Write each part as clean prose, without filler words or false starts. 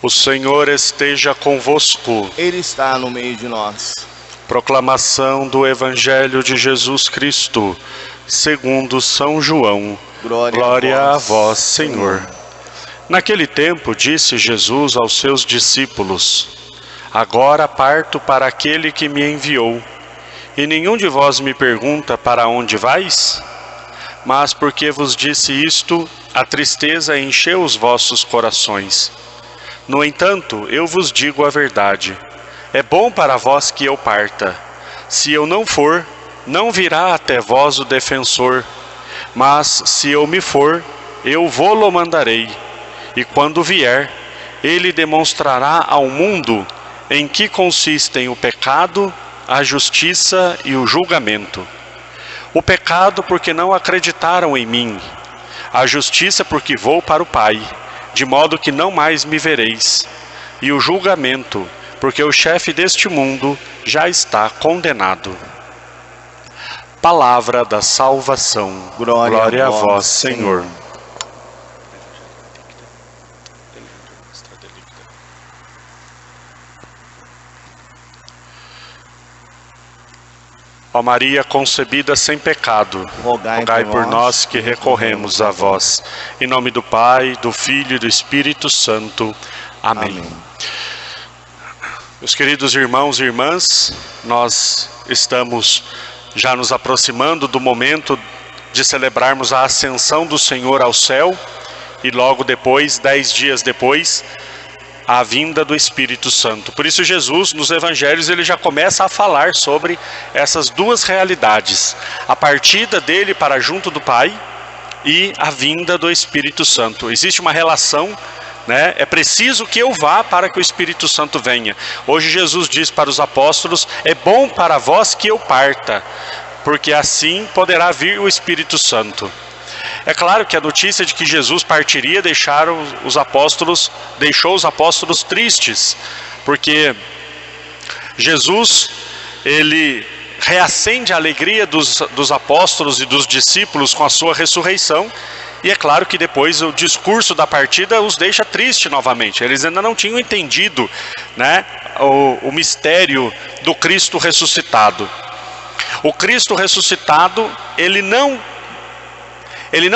O Senhor esteja convosco. Ele está no meio de nós. Proclamação do Evangelho de Jesus Cristo, segundo São João. Glória a vós, Senhor. Naquele tempo disse Jesus aos seus discípulos: Agora parto para aquele que me enviou, e nenhum de vós me pergunta: para onde vais? Mas porque vos disse isto, a tristeza encheu os vossos corações. No entanto, eu vos digo a verdade. É bom para vós que eu parta. Se eu não for, não virá até vós o defensor. Mas se eu me for, eu vô-lo mandarei. E quando vier, ele demonstrará ao mundo em que consistem o pecado, a justiça e o julgamento. O pecado porque não acreditaram em mim. A justiça porque vou para o Pai, de modo que não mais me vereis. E o julgamento, porque o chefe deste mundo já está condenado. Palavra da salvação. Glória a vós, Senhor. Ó Maria concebida sem pecado, rogai por nós que recorremos a vós. Em nome do Pai, do Filho e do Espírito Santo. Amém. Meus queridos irmãos e irmãs, nós estamos já nos aproximando do momento de celebrarmos a ascensão do Senhor ao céu e logo depois, 10 dias depois, a vinda do Espírito Santo. Por isso Jesus, nos Evangelhos, ele já começa a falar sobre essas duas realidades. A partida dele para junto do Pai e a vinda do Espírito Santo. Existe uma relação, né? É preciso que eu vá para que o Espírito Santo venha. Hoje Jesus diz para os apóstolos: é bom para vós que eu parta, porque assim poderá vir o Espírito Santo. É claro que a notícia de que Jesus partiria deixou os apóstolos tristes, porque Jesus, ele reacende a alegria dos apóstolos e dos discípulos com a sua ressurreição, e é claro que depois o discurso da partida os deixa triste novamente. Eles ainda não tinham entendido, né, o mistério do Cristo ressuscitado. O Cristo ressuscitado, ele não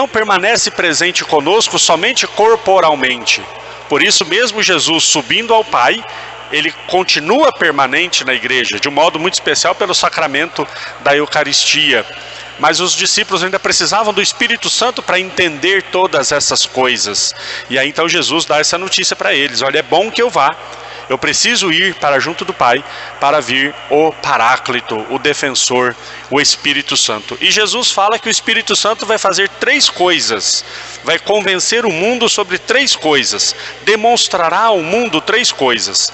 permanece presente conosco somente corporalmente. Por isso mesmo Jesus subindo ao Pai, ele continua permanente na igreja, de um modo muito especial pelo sacramento da Eucaristia. Mas os discípulos ainda precisavam do Espírito Santo para entender todas essas coisas. E aí então Jesus dá essa notícia para eles: olha, é bom que eu vá. Eu preciso ir para junto do Pai para vir o Paráclito, o Defensor, o Espírito Santo. E Jesus fala que o Espírito Santo vai fazer 3 coisas. Vai convencer o mundo sobre 3 coisas. Demonstrará ao mundo 3 coisas.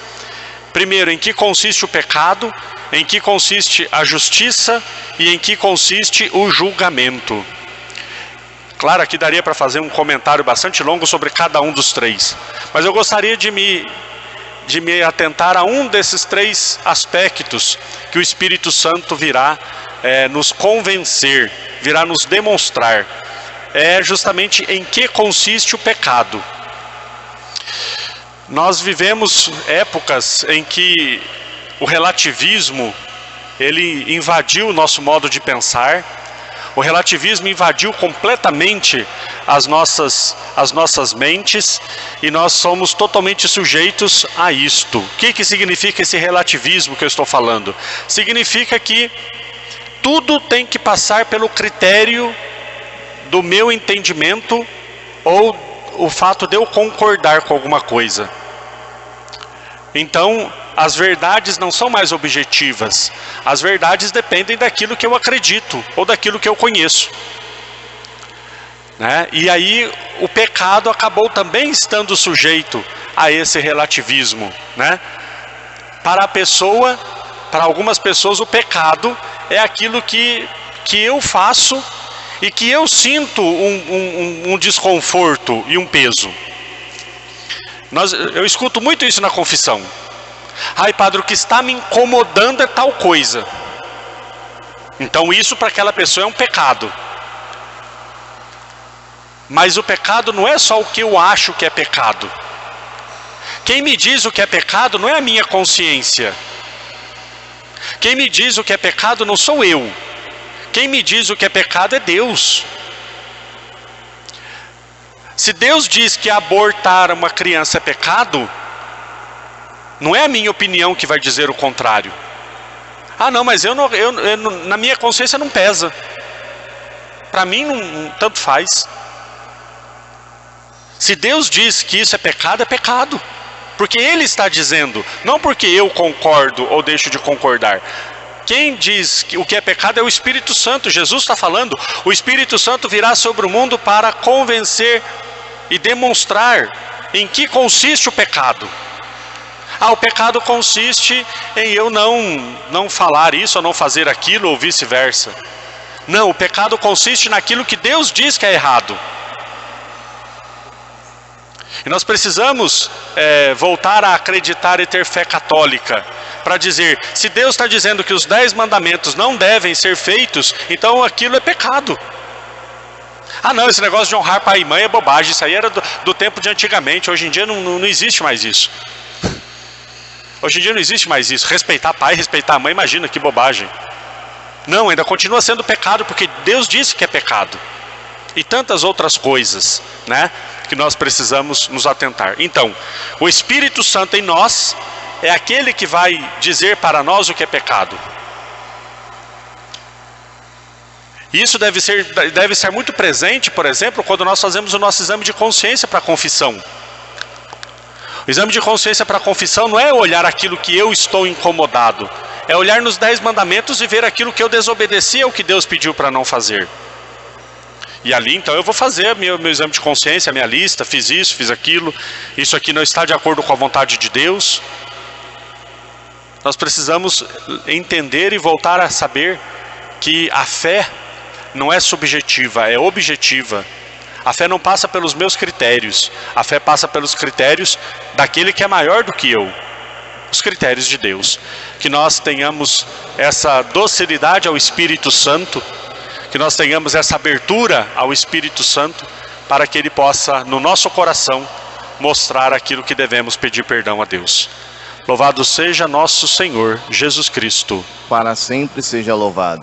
Primeiro, em que consiste o pecado, em que consiste a justiça e em que consiste o julgamento. Claro, aqui daria para fazer um comentário bastante longo sobre cada um dos 3. Mas eu gostaria de me atentar a um desses 3 aspectos que o Espírito Santo virá nos convencer, virá nos demonstrar. É justamente em que consiste o pecado. Nós vivemos épocas em que o relativismo, ele invadiu o nosso modo de pensar. O relativismo invadiu completamente as nossas mentes e nós somos totalmente sujeitos a isto. O que significa esse relativismo que eu estou falando? Significa que tudo tem que passar pelo critério do meu entendimento ou o fato de eu concordar com alguma coisa. Então, as verdades não são mais objetivas. As verdades dependem daquilo que eu acredito ou daquilo que eu conheço, né? E aí o pecado acabou também estando sujeito a esse relativismo, né? Para algumas pessoas o pecado é aquilo que eu faço e que eu sinto um desconforto e um peso. Eu escuto muito isso na confissão. Ai, padre, o que está me incomodando é tal coisa. Então isso para aquela pessoa é um pecado. Mas o pecado não é só o que eu acho que é pecado. Quem me diz o que é pecado não é a minha consciência. Quem me diz o que é pecado não sou eu. Quem me diz o que é pecado é Deus. Se Deus diz que abortar uma criança é pecado, não é a minha opinião que vai dizer o contrário. Ah não, mas na minha consciência não pesa. Para mim tanto faz. Se Deus diz que isso é pecado. Porque Ele está dizendo, não porque eu concordo ou deixo de concordar. Quem diz que o que é pecado é o Espírito Santo. Jesus está falando, o Espírito Santo virá sobre o mundo para convencer e demonstrar em que consiste o pecado. O pecado consiste em eu não falar isso ou não fazer aquilo ou vice-versa. Não, o pecado consiste naquilo que Deus diz que é errado. E nós precisamos voltar a acreditar e ter fé católica, para dizer, se Deus está dizendo que os 10 mandamentos não devem ser feitos, então aquilo é pecado. Não, esse negócio de honrar pai e mãe é bobagem, isso aí era do tempo de antigamente, hoje em dia não existe mais isso. Hoje em dia não existe mais isso, respeitar pai, respeitar mãe, imagina que bobagem. Não, ainda continua sendo pecado, porque Deus disse que é pecado. E tantas outras coisas, né, que nós precisamos nos atentar. Então, o Espírito Santo em nós é aquele que vai dizer para nós o que é pecado. Isso deve ser muito presente, por exemplo, quando nós fazemos o nosso exame de consciência para a confissão. O exame de consciência para a confissão não é olhar aquilo que eu estou incomodado, é olhar nos 10 mandamentos e ver aquilo que eu desobedeci ao que Deus pediu para não fazer. E ali então eu vou fazer meu exame de consciência, a minha lista, fiz isso, fiz aquilo, isso aqui não está de acordo com a vontade de Deus. Nós precisamos entender e voltar a saber que a fé não é subjetiva, é objetiva. A fé não passa pelos meus critérios, a fé passa pelos critérios daquele que é maior do que eu, os critérios de Deus. Que nós tenhamos essa docilidade ao Espírito Santo, que nós tenhamos essa abertura ao Espírito Santo, para que Ele possa, no nosso coração, mostrar aquilo que devemos pedir perdão a Deus. Louvado seja nosso Senhor Jesus Cristo. Para sempre seja louvado.